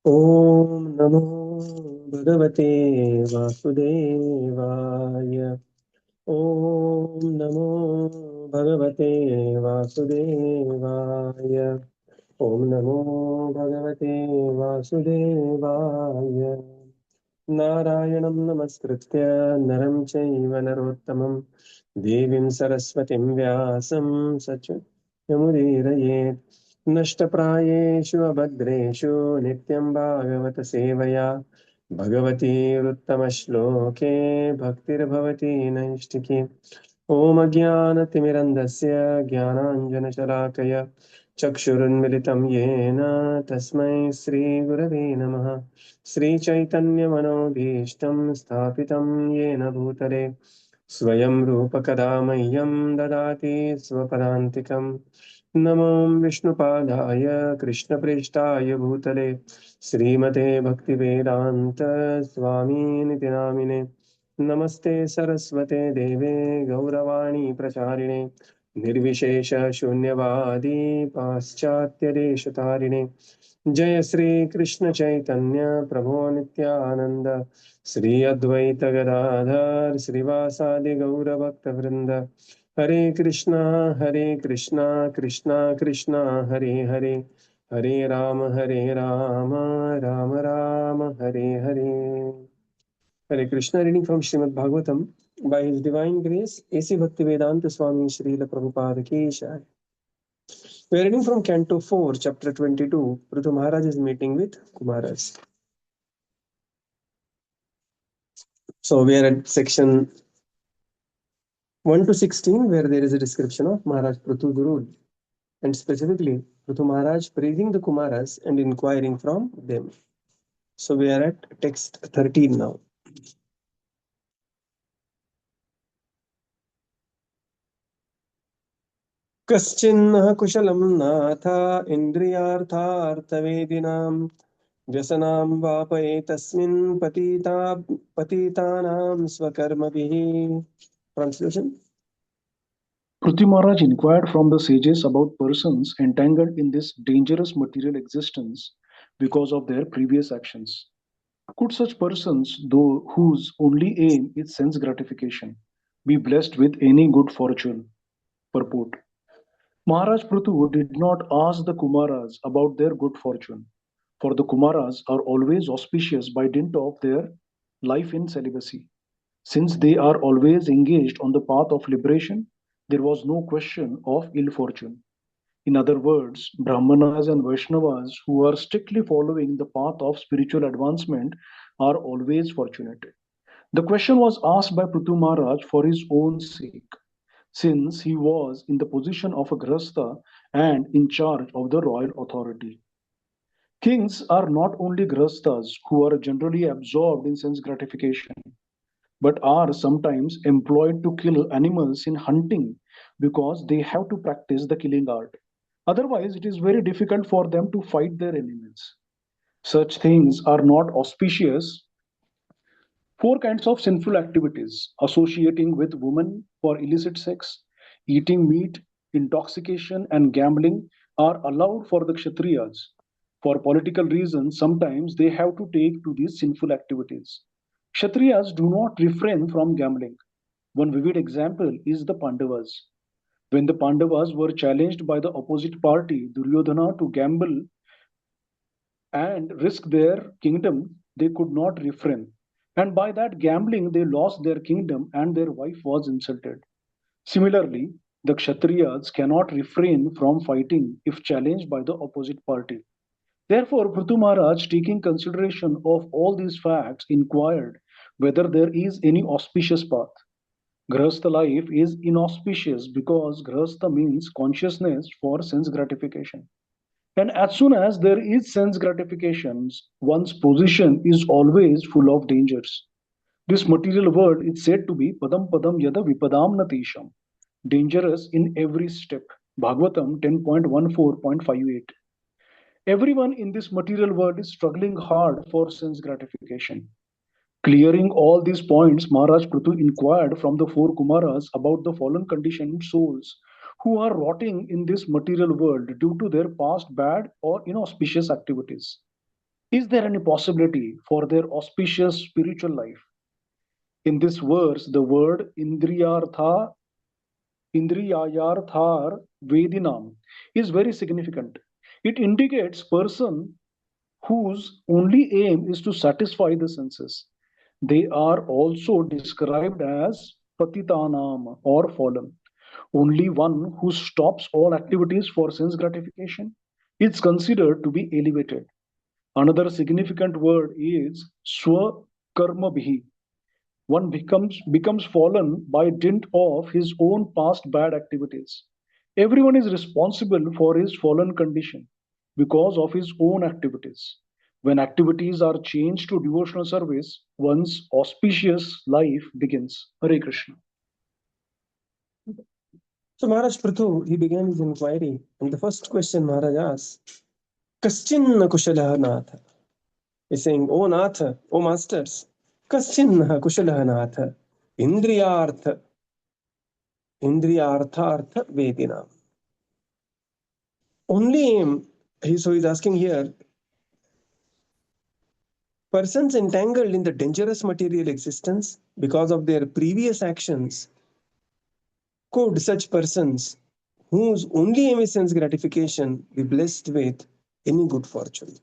ॐ नमो भगवते वासुदेवाय। ॐ नमो भगवते वासुदेवाय। ॐ नमो भगवते वासुदेवाय। नारायणं नमस्कृत्य नरं चैव नरोत्तमं देवीं सरस्वतीं व्यासं सच्चिदानन्दमुदीरयेत्। नष्टप्रायेषु अभद्रेषु नित्यं भागवत सेवया भगवतीरुत्तमश्लोके भक्तिर्भवति नैष्टिकी। ॐ अज्ञानतिमिरन्धस्य ज्ञानाञ्जनशलाकया चक्षुरुन्मिलितं येन तस्मै श्रीगुरवे नमः। श्रीचैतन्यमनोभीष्टं स्थापितं येन भूतले स्वयं रूपकदा मह्यं ददाति स्वपदान्तिकम्। नमो विष्णुपादाय कृष्णप्रेष्ठाय भूतले श्रीमते भक्तिवेदान्त स्वामीनिति नामिने। नमस्ते सरस्वते देवे गौरवाणी प्रचारिणे निर्विशेष शून्यवादी पाश्चात्यदेशतारिणे। जय श्री कृष्ण चैतन्य प्रभो नित्यानंद श्री अद्वैत गदाधर श्रीवासादि गौर भक्त वृंद। हरे कृष्णा कृष्णा कृष्णा हरे हरे। हरे Ram Ram Ram Hare Hare. Hare Krishna, reading from Srimad Bhagavatam by His Divine Grace, A.C. Bhaktivedanta Swami Srila Prabhupada Ki Jai. We are reading from Canto 4, Chapter 22. Prithu Maharaj is meeting with Kumaras. So we are at section 1 to 16, where there is a description of Maharaj Prithu's rule, and specifically Prithu Maharaj praising the Kumaras and inquiring from them. So we are at text 13 now. कश्चिन्नः कुशलं नाथ इन्द्रियार्थार्थवेदिनां व्यसनां वापयेतस्मिन् पतितानां स्वकर्मभिः. Translation. Prithu Maharaj inquired from the sages about persons entangled in this dangerous material existence because of their previous actions. Could such persons, though whose only aim is sense gratification, be blessed with any good fortune? Purport. Maharaj Prithu did not ask the Kumaras about their good fortune, for the Kumaras are always auspicious by dint of their life in celibacy. Since they are always engaged on the path of liberation, there was no question of ill fortune. In other words, Brahmanas and Vaishnavas who are strictly following the path of spiritual advancement are always fortunate. The question was asked by Prithu Maharaj for his own sake, since he was in the position of a Grahastha and in charge of the royal authority. Kings are not only Grahasthas who are generally absorbed in sense gratification, but are sometimes employed to kill animals in hunting because they have to practice the killing art. Otherwise, it is very difficult for them to fight their enemies. Such things are not auspicious. Four kinds of sinful activities: associating with women for illicit sex, eating meat, intoxication, and gambling are allowed for the Kshatriyas. For political reasons, sometimes they have to take to these sinful activities. Kshatriyas do not refrain from gambling. One vivid example is the Pandavas. When the Pandavas were challenged by the opposite party, Duryodhana, to gamble and risk their kingdom, they could not refrain. And by that gambling, they lost their kingdom and their wife was insulted. Similarly, the Kshatriyas cannot refrain from fighting if challenged by the opposite party. Therefore, Prithu Maharaj, taking consideration of all these facts, inquired whether there is any auspicious path. Grahastha life is inauspicious because Grahastha means consciousness for sense gratification. And as soon as there is sense gratifications, one's position is always full of dangers. This material world is said to be padam padam yada vipadam natisham, dangerous in every step. Bhagavatam 10.14.58. Everyone in this material world is struggling hard for sense gratification. Clearing all these points, Maharaj Prithu inquired from the four Kumaras about the fallen conditioned souls who are rotting in this material world due to their past bad or inauspicious activities. Is there any possibility for their auspicious spiritual life? In this verse, the word Indriyayarthar Vedinam is very significant. It indicates person whose only aim is to satisfy the senses. They are also described as patitanam or fallen. Only one who stops all activities for sense gratification is considered to be elevated. Another significant word is swakarmabhi. One becomes fallen by dint of his own past bad activities. Everyone is responsible for his fallen condition because of his own activities. When activities are changed to devotional service, one's auspicious life begins. Hare Krishna. So Maharaj Prithu, he began his inquiry, and the first question Maharaj asked, Kaschinna Kushalah Nath. He's saying, O Nath, O Masters, Kaschinna Kushalah Nath, Indriyartha, Indriyarthartha Vedina. Only aim, so he's asking here, persons entangled in the dangerous material existence because of their previous actions, could such persons whose only aim is sense gratification be blessed with any good fortune?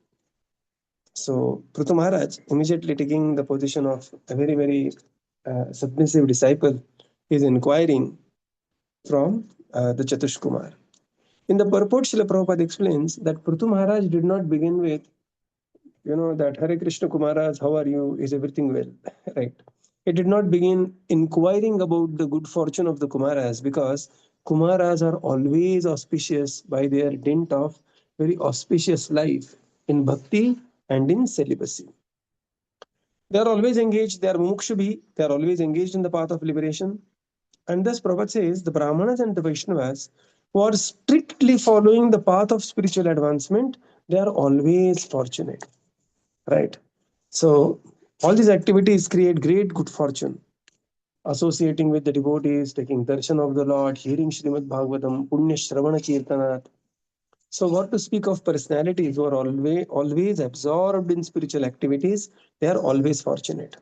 So Prithu Maharaj, immediately taking the position of a very, very submissive disciple, is inquiring from the Chatush Kumar. In the purport, Srila Prabhupada explains that Prithu Maharaj did not begin with, that Hare Krishna Kumaras, how are you? Is everything well? Right. He did not begin inquiring about the good fortune of the Kumaras, because Kumaras are always auspicious by their dint of very auspicious life in bhakti and in celibacy. They are always engaged, they are mumukshubhi, they are always engaged in the path of liberation. And thus Prabhupada says the Brahmanas and the Vaishnavas who are strictly following the path of spiritual advancement, they are always fortunate. Right? So all these activities create great good fortune. Associating with the devotees, taking darshan of the Lord, hearing Srimad Bhagavatam, Punya Shravana Kirtanat. So what to speak of personalities who are always absorbed in spiritual activities, they are always fortunate.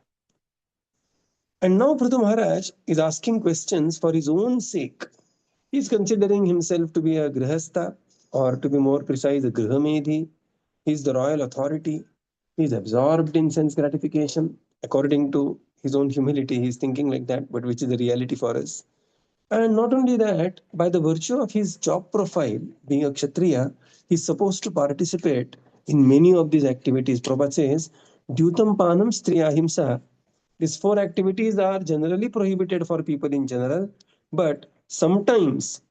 And now Prithu Maharaj is asking questions for his own sake. He is considering himself to be a grihastha, or to be more precise, a grihamedhi. He is the royal authority. He is absorbed in sense gratification. According to his own humility, he is thinking like that, but which is the reality for us. And not only that, by the virtue of his job profile, being a Kshatriya, he is supposed to participate in many of these activities. Prabhupada says, Dyutam Panam Striya Himsa. These four activities are generally prohibited for people in general, but sometimes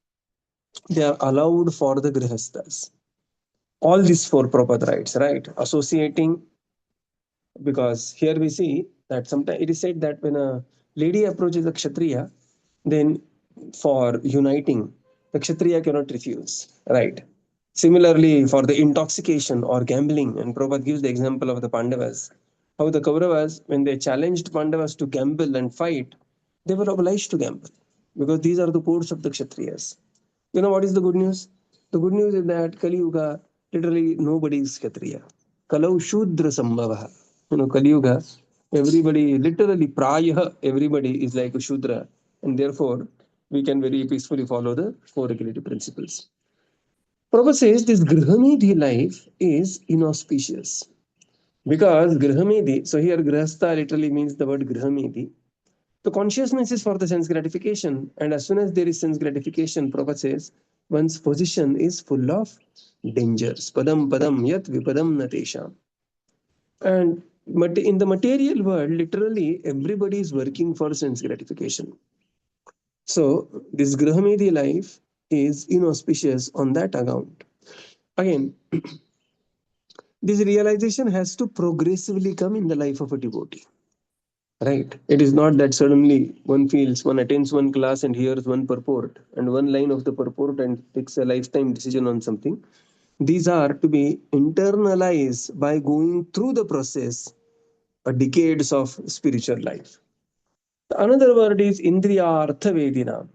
they are allowed for the grihasthas. All these four Prabhupada writes, right? Associating, because here we see that sometimes it is said that when a lady approaches a Kshatriya, then for uniting, the Kshatriya cannot refuse, right? Similarly, for the intoxication or gambling, and Prabhupada gives the example of the Pandavas, how the Kauravas, when they challenged Pandavas to gamble and fight, they were obliged to gamble, because these are the codes of the Kshatriyas. You know what is the good news? The good news is that Kali Yuga, literally nobody is Kshatriya. Kalau Shudra Sambhava. Kali Yuga, everybody, literally Prayah, everybody is like a Shudra. And therefore, we can very peacefully follow the four regulative principles. Prabhupada says this Grihamedhi life is inauspicious. Because Grihamedhi, so here Grihastha literally means the word Grihamedhi. The consciousness is for the sense gratification, and as soon as there is sense gratification, Prabhupada says, one's position is full of dangers. Padam padam yat vipadam natesham. And in the material world, literally everybody is working for sense gratification. So this Grihamedhi life is inauspicious on that account. Again, this realization has to progressively come in the life of a devotee. Right. It is not that suddenly one attends one class and hears one purport and one line of the purport and takes a lifetime decision on something. These are to be internalized by going through the process, decades of spiritual life. Another word is Indriya Artha Vedina,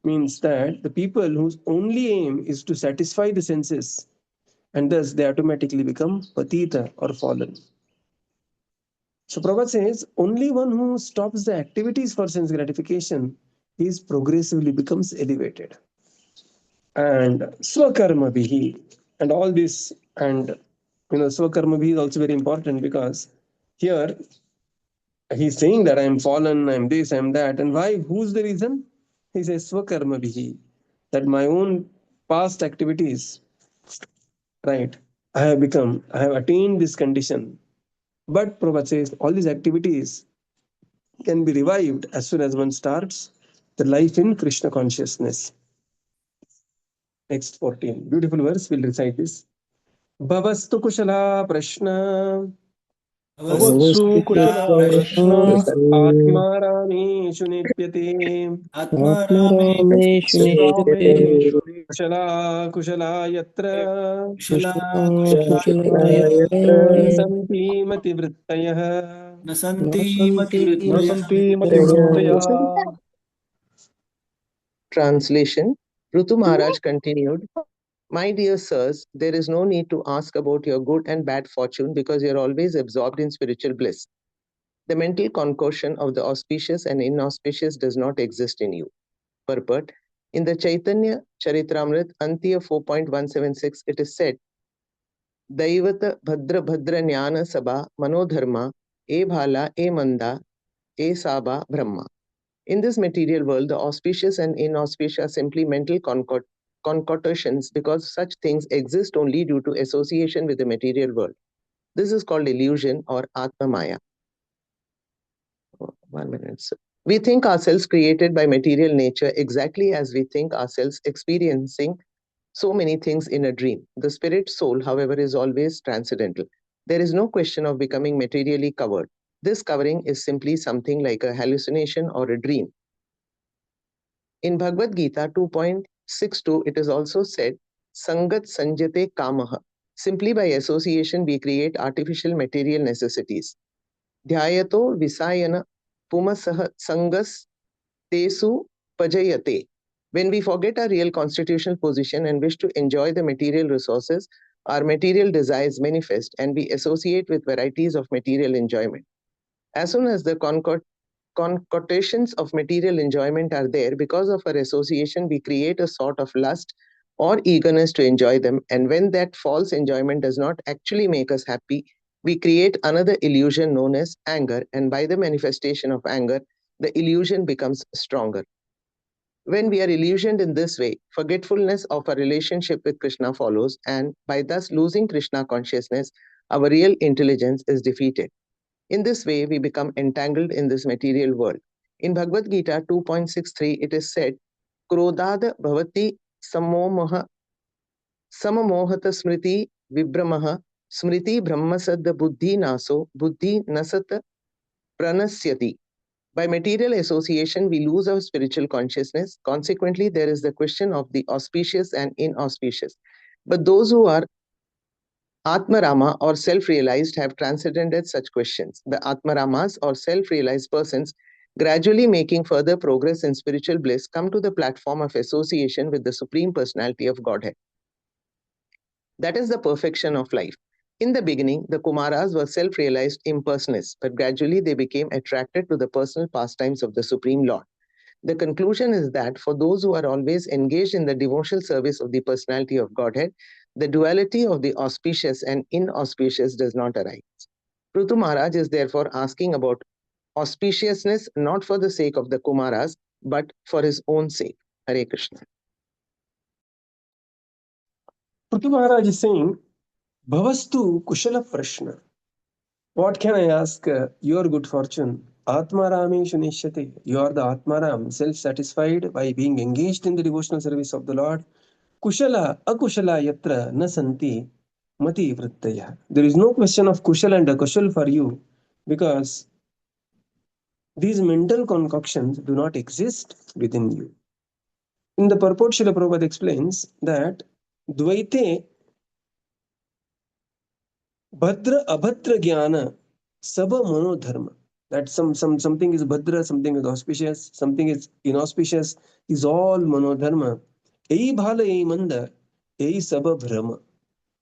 means that the people whose only aim is to satisfy the senses, and thus they automatically become patita or fallen. So Prabhupada says only one who stops the activities for sense gratification is progressively becomes elevated. And swakarma bihi, and all this, and swakarma bihi is also very important, because here he's saying that I'm fallen, I'm this, I'm that. And why? Who's the reason? He says swakarma bihi, that my own past activities, right? I have attained this condition. But Prabhupada says all these activities can be revived as soon as one starts the life in Krishna consciousness. Next 14. Beautiful verse. We'll recite this. Bhavastu kushala prashna Bhavasthu kushala prashna atma rameshu nipyate आत्मारामेषु निष्यते ramesh kushala kushala yatra कुशलाकुशलायत्र santi mati vrittayah. न न santi mativrittaya. Translation. Prithu Maharaj continued, "My dear sirs, there is no need to ask about your good and bad fortune because you are always absorbed in spiritual bliss. The mental concoction of the auspicious and inauspicious does not exist in you." Purport. In the Chaitanya Charitamrita, Antya 4.176, it is said, Daivata Bhadra Bhadra Jnana Sabha Manodharma E Bhala E Manda E Saba Brahma. In this material world, the auspicious and inauspicious are simply mental concotations because such things exist only due to association with the material world. This is called illusion or Atma Maya. 1 minute. We think ourselves created by material nature exactly as we think ourselves experiencing so many things in a dream. The spirit soul, however, is always transcendental. There is no question of becoming materially covered. This covering is simply something like a hallucination or a dream. In Bhagavad Gita 2.62, it is also said, Sangat Sanjate Kamaha. Simply by association, we create artificial material necessities. Dhyayato Visayana Pumasaha Sangas Tesu Pajayate. When we forget our real constitutional position and wish to enjoy the material resources, our material desires manifest and we associate with varieties of material enjoyment. As soon as the concotations of material enjoyment are there, because of our association, we create a sort of lust or eagerness to enjoy them. And when that false enjoyment does not actually make us happy, we create another illusion known as anger. And by the manifestation of anger, the illusion becomes stronger. When we are illusioned in this way, forgetfulness of our relationship with Krishna follows, and by thus losing Krishna consciousness, our real intelligence is defeated. In this way, we become entangled in this material world. In Bhagavad Gita 2.63, it is said, Krodad bhavati samomoha samamohata smriti vibramaha smriti brahmasad buddhi naso buddhi nasat pranasyati. By material association, we lose our spiritual consciousness. Consequently, there is the question of the auspicious and inauspicious. But those who are Atmarama or self-realized have transcended such questions. The Atmaramas or self-realized persons, gradually making further progress in spiritual bliss, come to the platform of association with the Supreme Personality of Godhead. That is the perfection of life. In the beginning, the Kumaras were self-realized impersonalists, but gradually they became attracted to the personal pastimes of the Supreme Lord. The conclusion is that for those who are always engaged in the devotional service of the personality of Godhead, the duality of the auspicious and inauspicious does not arise. Prithu Maharaj is therefore asking about auspiciousness not for the sake of the Kumaras, but for his own sake. Hare Krishna. Prithu Maharaj is saying, Bhavastu kushala prashna. What can I ask? Your good fortune. Atmarameshu nishyate. You are the Atmaram, self-satisfied by being engaged in the devotional service of the Lord. Kushala, akushala yatra na santi mati vrittaya. There is no question of kushal and akushal for you, because these mental concoctions do not exist within you. In the purport, Srila Prabhupada explains that Dvaite Bhadra Abhadra Jnana Saba Manodharma. That something is Bhadra, something is auspicious, something is inauspicious, is all Manodharma. Ei Bhala Ei Manda, Ei Saba Brahma.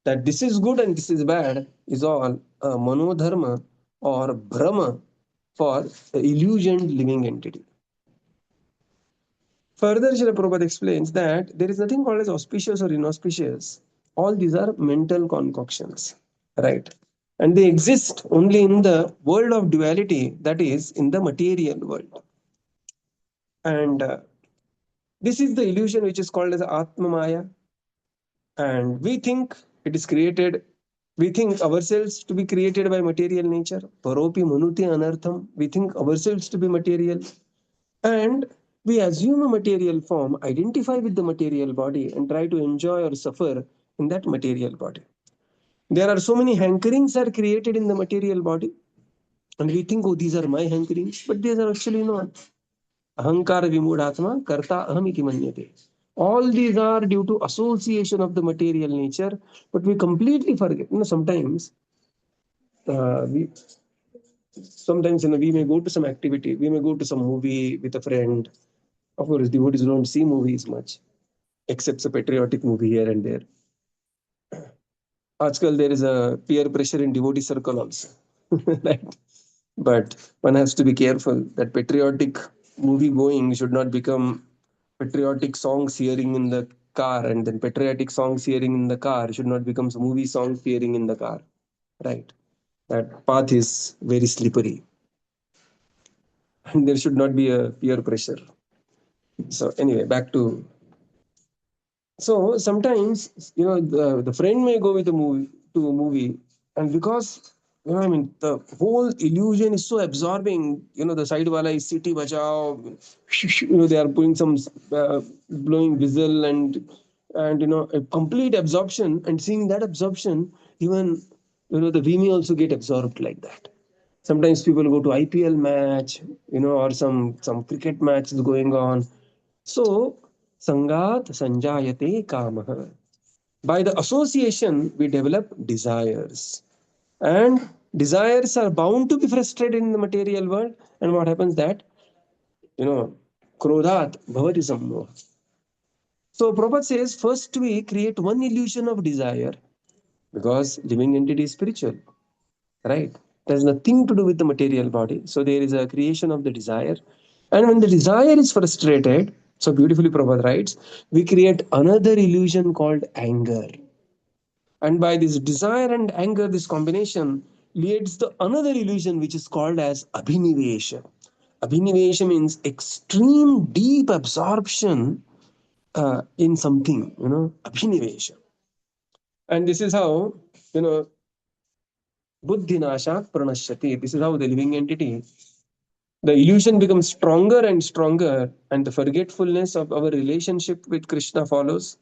that this is good and this is bad is all manodharma or brahma for the illusioned living entity. Further, Srila Prabhupada explains that there is nothing called as auspicious or inauspicious. All these are mental concoctions, right? And they exist only in the world of duality, that is, in the material world. And this is the illusion which is called as Atma Maya. And we think it is created, we think ourselves to be created by material nature. Paropi manuti anartham. We think ourselves to be material. And we assume a material form, identify with the material body, and try to enjoy or suffer in that material body. There are so many hankerings are created in the material body, and we think, oh, these are my hankerings, but these are actually not. Ahankara vimudhatma karta ahamiti manyate. All these are due to association of the material nature, but we completely forget. Sometimes we we may go to some activity, we may go to some movie with a friend. Of course, devotees don't see movies much, except a patriotic movie here and there. આજકાલ there is a peer pressure in devotee circle also, right? But one has to be careful that patriotic movie going should not become patriotic songs hearing in the car, and then patriotic songs hearing in the car should not become movie songs hearing in the car, right? That path is very slippery, and there should not be a peer pressure. So anyway, back to. So sometimes the friend may go with a movie, and because the whole illusion is so absorbing. The side wala is city bachao. They are putting some blowing whistle and a complete absorption, and seeing that absorption, even the we may also get absorbed like that. Sometimes people go to IPL match, or some cricket match is going on. So sangat sanjayate kamah. By the association, we develop desires. And desires are bound to be frustrated in the material world. And what happens that, krodhat bhavati sammoha. So Prabhupada says, first we create one illusion of desire, because living entity is spiritual, right? It has nothing to do with the material body. So there is a creation of the desire. And when the desire is frustrated, so beautifully Prabhupada writes, we create another illusion called anger. And by this desire and anger, this combination leads to another illusion which is called as abhinivesha. Abhinivesha means extreme deep absorption in something, abhinivesha. And this is how, buddhinashat pranashyati. This is how the living entity, the illusion becomes stronger and stronger, and the forgetfulness of our relationship with Krishna follows.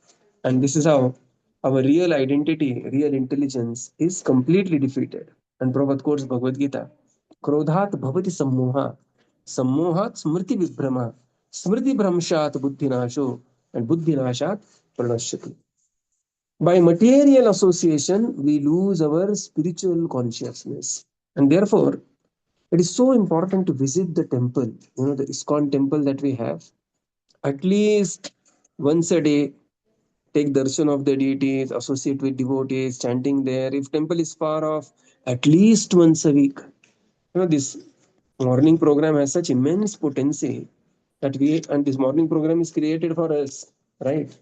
And this is how our real identity, real intelligence is completely defeated. And Prabhupada quotes Bhagavad Gita, Krodhat bhavati sammoha, sammohat smriti vibhrama, smriti bhramshat buddhinasho, and buddhinashat pranashyati. By material association, we lose our spiritual consciousness. And therefore, it is so important to visit the temple, the ISKCON temple that we have. At least once a day, take darshan of the deities, associate with devotees, chanting there. If temple is far off, at least once a week. This morning program has such immense potency that this morning program is created for us, right?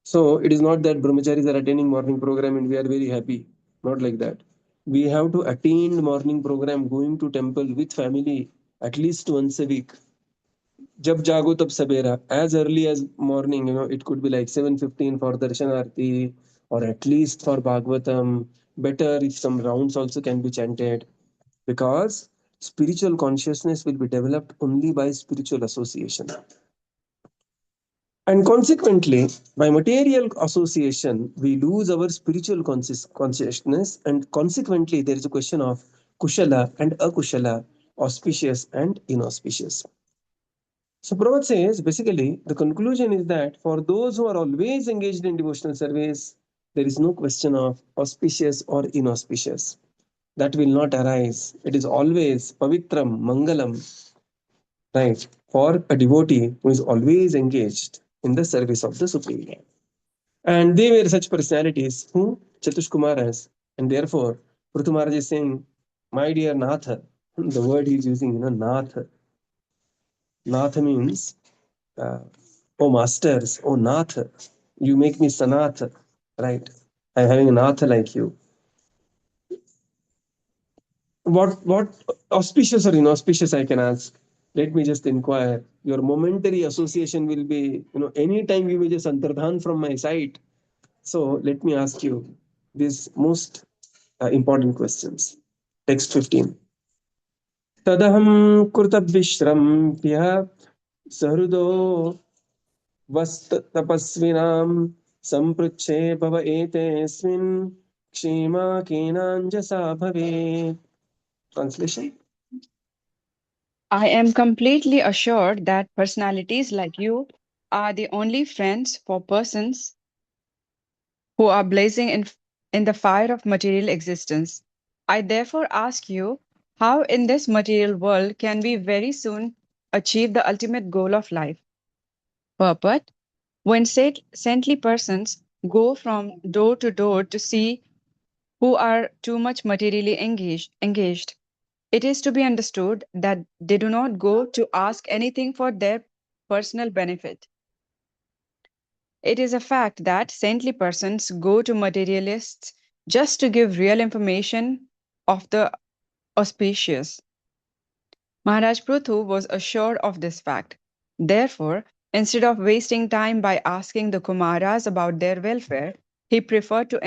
So it is not that brahmacharis are attending morning program and we are very happy. Not like that. We have to attend morning program, going to temple with family at least once a week. Jab jago tab sabera, as early as morning, it could be like 7:15 for darshanarti, or at least for Bhagavatam. Better if some rounds also can be chanted, because spiritual consciousness will be developed only by spiritual association. And consequently, by material association, we lose our spiritual consciousness, and consequently, there is a question of kushala and akushala, auspicious and inauspicious. So Prabhupada says, basically, the conclusion is that for those who are always engaged in devotional service, there is no question of auspicious or inauspicious. That will not arise. It is always pavitram, mangalam, right, for a devotee who is always engaged in the service of the Supreme Lord. And they were such personalities who Chatushkumaras. And therefore, Prithu Maharaj is saying, my dear Natha, the word he is using, Natha. Natha means, oh masters, oh Natha, you make me Sanatha, right? I'm having a Natha like you. What auspicious or inauspicious I can ask? Let me just inquire. Your momentary association will be, anytime you will just antardhan from my sight. So let me ask you these most important questions. Text 15. Tadaham kurtabhishrambya सहृदो वस्त तपस्विनां संपृच्छे भव एतेऽस्मिन् क्षेमा केनाञ्जसा भवेत्. Translation. I am completely assured that personalities like you are the only friends for persons who are blazing in the fire of material existence. I therefore ask you, how in this material world can we very soon achieve the ultimate goal of life? Purport: when saintly persons go from door to door to see who are too much materially engaged, it is to be understood that they do not go to ask anything for their personal benefit. It is a fact that saintly persons go to materialists just to give real information of the auspicious. Maharaj Prithu was assured of this fact. Therefore, instead of wasting time by asking the Kumaras about their welfare, he preferred to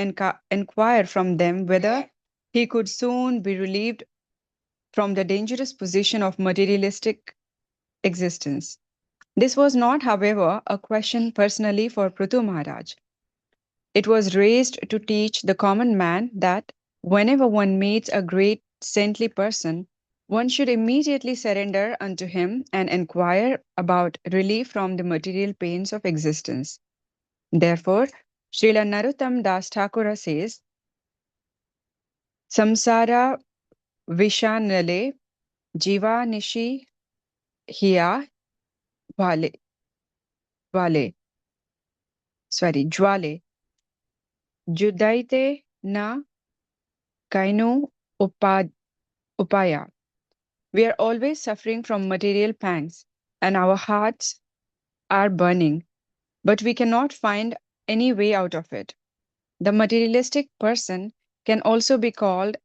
inquire from them whether he could soon be relieved from the dangerous position of materialistic existence. This was not, however, a question personally for Prithu Maharaj. It was raised to teach the common man that whenever one meets a great saintly person, one should immediately surrender unto him and inquire about relief from the material pains of existence. Therefore, Srila Narottam Das Thakura says, Samsara Vishanale Jiva Nishi Hiya Jwale Judaite na kainu upaya. We are always suffering from material pangs, and our hearts are burning, but we cannot find any way out of it. The materialistic person can also be called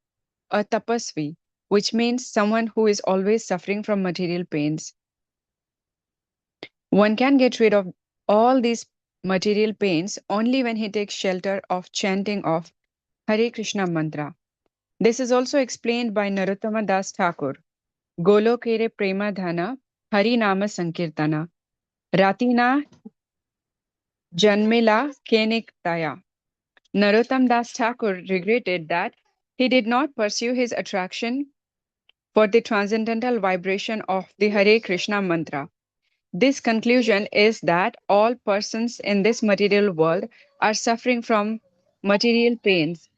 a tapasvi, which means someone who is always suffering from material pains. One can get rid of all these material pains only when he takes shelter of chanting of Hare Krishna mantra. This is also explained by Narottama Das Thakur. Golokere prema dhana Hari nama sankirtana Ratina janmila keniktaya. Narottam Das Thakur regretted that he did not pursue his attraction for the transcendental vibration of the Hare Krishna mantra. This conclusion is that all persons in this material world are suffering from material pains,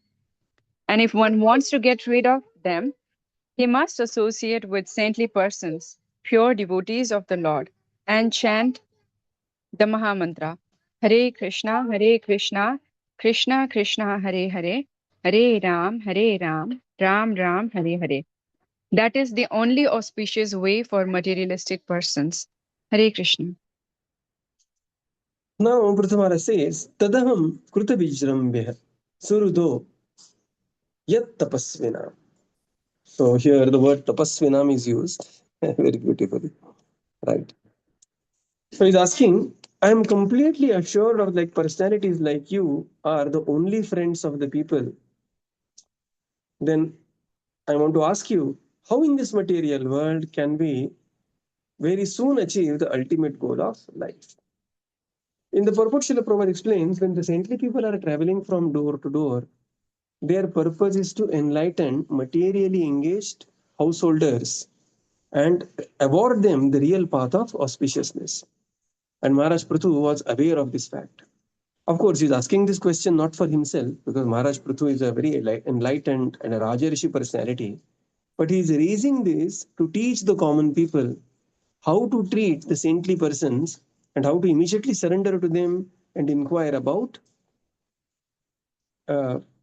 and if one wants to get rid of them, he must associate with saintly persons, pure devotees of the Lord, and chant the Mahamantra Hare Krishna, Krishna Krishna, Hare Hare, Hare Ram, Ram Ram, Hare Hare. That is the only auspicious way for materialistic persons. Hare Krishna. Now, Prithamara says, Tadaham Krutabijrambya Surudo Yat Tapasvinam. So here the word Tapasvinam is used very beautifully. Right. So he's asking, I am completely assured of personalities like you are the only friends of the people. Then I want to ask you, how in this material world can we very soon achieve the ultimate goal of life? In the purport, Srila Prabhupada explains, when the saintly people are traveling from door to door, their purpose is to enlighten materially engaged householders and award them the real path of auspiciousness. And Maharaj Prithu was aware of this fact. Of course, he's asking this question not for himself, because Maharaj Prithu is a very enlightened and a Rajarishi personality, but he is raising this to teach the common people how to treat the saintly persons and how to immediately surrender to them and inquire about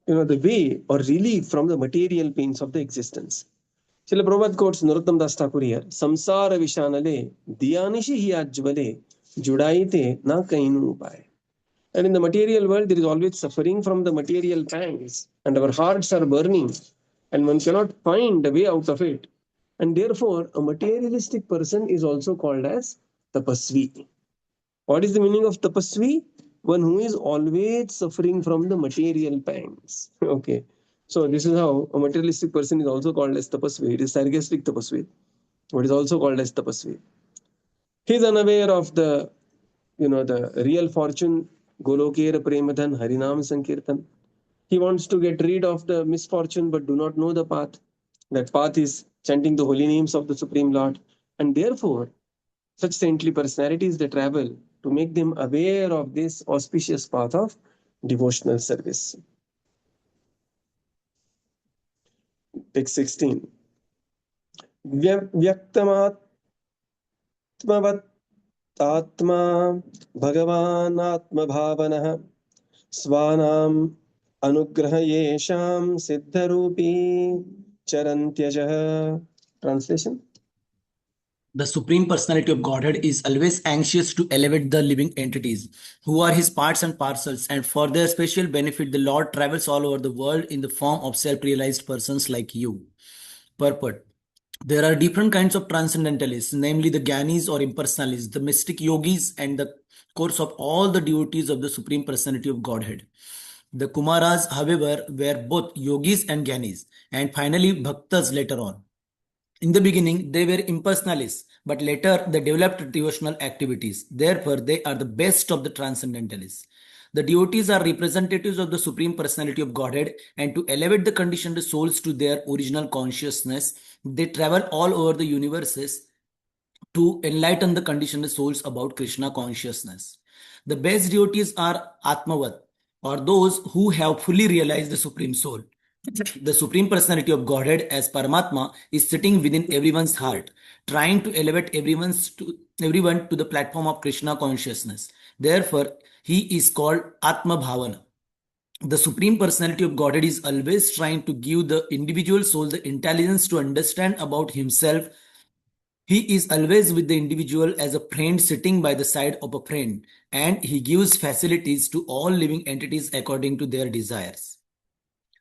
the way or relief from the material pains of the existence. Srila Prabhupada quotes Narottam Das Thakur here, Samsara Vishanale, Diyanishi hi ajvale, Judaite na kainu upai. And in the material world, there is always suffering from the material pangs, and our hearts are burning, and one cannot find a way out of it. And therefore, a materialistic person is also called as tapasvi. What is the meaning of tapasvi? One who is always suffering from the material pangs. Okay. So this is how a materialistic person is also called as tapasvi. It is sarcastic tapasvi. What is also called as tapasvi. He is unaware of the real fortune, Golokera Premadhan, Harinam Sankirtan. He wants to get rid of the misfortune but do not know the path. That path is chanting the holy names of the Supreme Lord. And therefore, such saintly personalities, they travel to make them aware of this auspicious path of devotional service. Text 16. Vyaktamat Atma Bhagavan Atma Bhavanah Svanam Anugraha Yesham Siddharupi Charantyajah. Translation. The Supreme Personality of Godhead is always anxious to elevate the living entities, who are his parts and parcels, and for their special benefit, the Lord travels all over the world in the form of self-realized persons like you. Purport. There are different kinds of transcendentalists, namely the Gyanis or impersonalists, the mystic yogis, and the course of all the devotees of the Supreme Personality of Godhead. The Kumaras, however, were both yogis and Gyanis, and finally Bhaktas later on. In the beginning, they were impersonalists, but later they developed devotional activities. Therefore, they are the best of the transcendentalists. The devotees are representatives of the Supreme Personality of Godhead, and to elevate the conditioned souls to their original consciousness, they travel all over the universes to enlighten the conditioned souls about Krishna consciousness. The best devotees are Atmavat, or those who have fully realized the Supreme Soul. The Supreme Personality of Godhead as Paramatma is sitting within everyone's heart, trying to elevate everyone to the platform of Krishna consciousness. Therefore, he is called Atma Bhavana. The Supreme Personality of Godhead is always trying to give the individual soul the intelligence to understand about himself. He is always with the individual as a friend sitting by the side of a friend, and he gives facilities to all living entities according to their desires.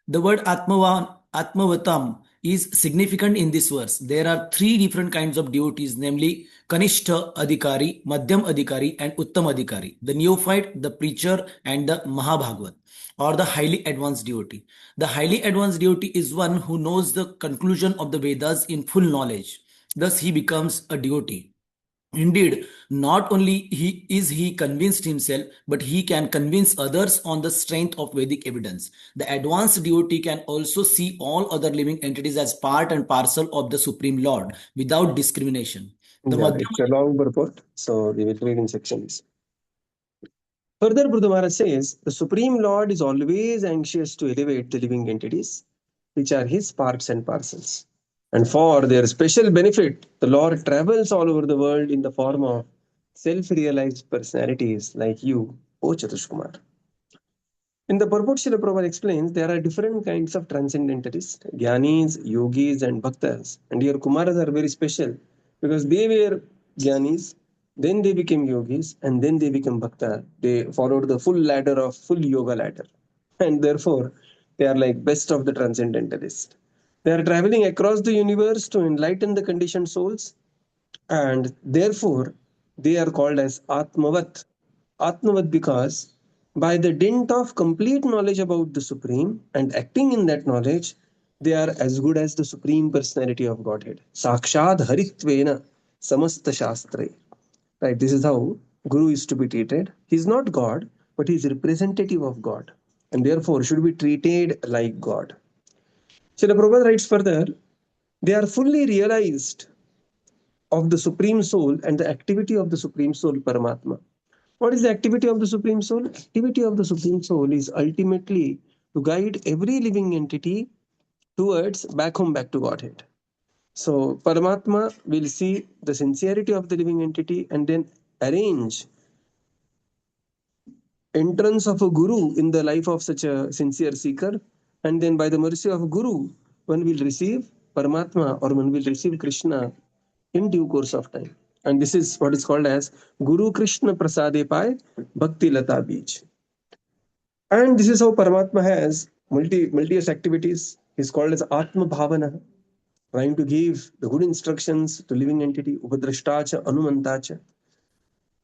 The word Atmavatam is significant in this verse. There are three different kinds of devotees, namely Kanishta Adhikari, Madhyam Adhikari, and Uttam Adhikari. The neophyte, the preacher, and the Mahabhagavat, or the highly advanced devotee. The highly advanced devotee is one who knows the conclusion of the Vedas in full knowledge. Thus, he becomes a devotee. Indeed, not only is he convinced himself, but he can convince others on the strength of Vedic evidence. The advanced devotee can also see all other living entities as part and parcel of the Supreme Lord without discrimination. It's a long purport, so we will read in sections. Further, Buddha Maharaj says, the Supreme Lord is always anxious to elevate the living entities, which are his parts and parcels. And for their special benefit, the Lord travels all over the world in the form of self-realized personalities like you, O Chatushkumar. In the purport, Srila Prabhupada explains there are different kinds of transcendentalists, Gyanis, Yogis, and Bhaktas. And here Kumaras are very special because they were Gyanis, then they became Yogis, and then they became Bhakta. They followed the full yoga ladder. And therefore, they are like best of the transcendentalists. They are traveling across the universe to enlighten the conditioned souls, and therefore they are called as Atmavat. Atmavat because by the dint of complete knowledge about the Supreme and acting in that knowledge, they are as good as the Supreme Personality of Godhead. Sakshad Haritvena Samasta Shastre. Right, this is how Guru is to be treated. He is not God, but he is representative of God, and therefore should be treated like God. Srila Prabhupada writes further, they are fully realized of the Supreme Soul and the activity of the Supreme Soul, Paramatma. What is the activity of the Supreme Soul? Activity of the Supreme Soul is ultimately to guide every living entity towards back to Godhead. So Paramatma will see the sincerity of the living entity and then arrange entrance of a guru in the life of such a sincere seeker And then by the mercy of Guru, one will receive Paramatma or one will receive Krishna in due course of time. And this is what is called as Guru Krishna Prasade Pai Bhakti Lata Beej. And this is how Paramatma has multi-multious activities. He's called as Atma Bhavana, trying to give the good instructions to living entity, Upadrashtacha, Anumantacha.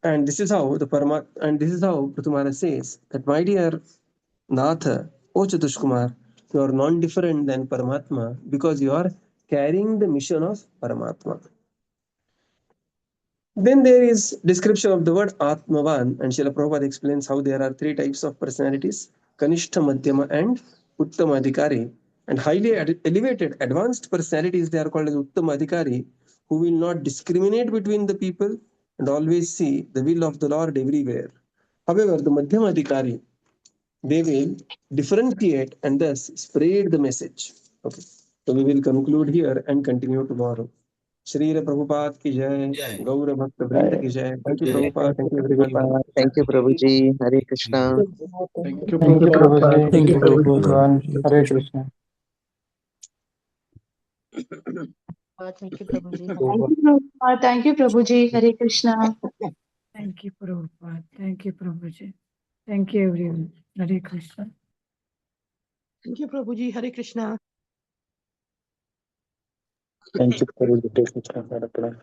And this is how Pratumara says that, my dear Natha, O Chatushkumar, you are non-different than Paramatma because you are carrying the mission of Paramatma. Then there is description of the word Atmavan, and Srila Prabhupada explains how there are three types of personalities: Kanishta, Madhyama, and Uttamadhikari. And highly elevated, advanced personalities, they are called as Uttamadhikari, who will not discriminate between the people and always see the will of the Lord everywhere. However, the Madhyamadhikari, they will differentiate and thus spread the message. Okay. So we will conclude here and continue tomorrow. Shri Prabhupada ki jai, Jai. Gaura Bhakta Vrinda ki jai. Thank you, Jai. Prabhupada. Thank you, everyone. Thank you, Prabhuji. Hare Krishna. Thank you, Thank you, Prabhupada. Prabhuji. Thank you, Prabhupada. Hare Krishna. Thank you, Prabhuji. Thank you, Prabhuji. Hare Krishna. Thank you, Prabhupada. Thank you, Prabhuji. Thank you, everyone. Hare Krishna. Thank you, Prabhuji. Hare Krishna. Thank you, Prabhuji. Hare Krishna.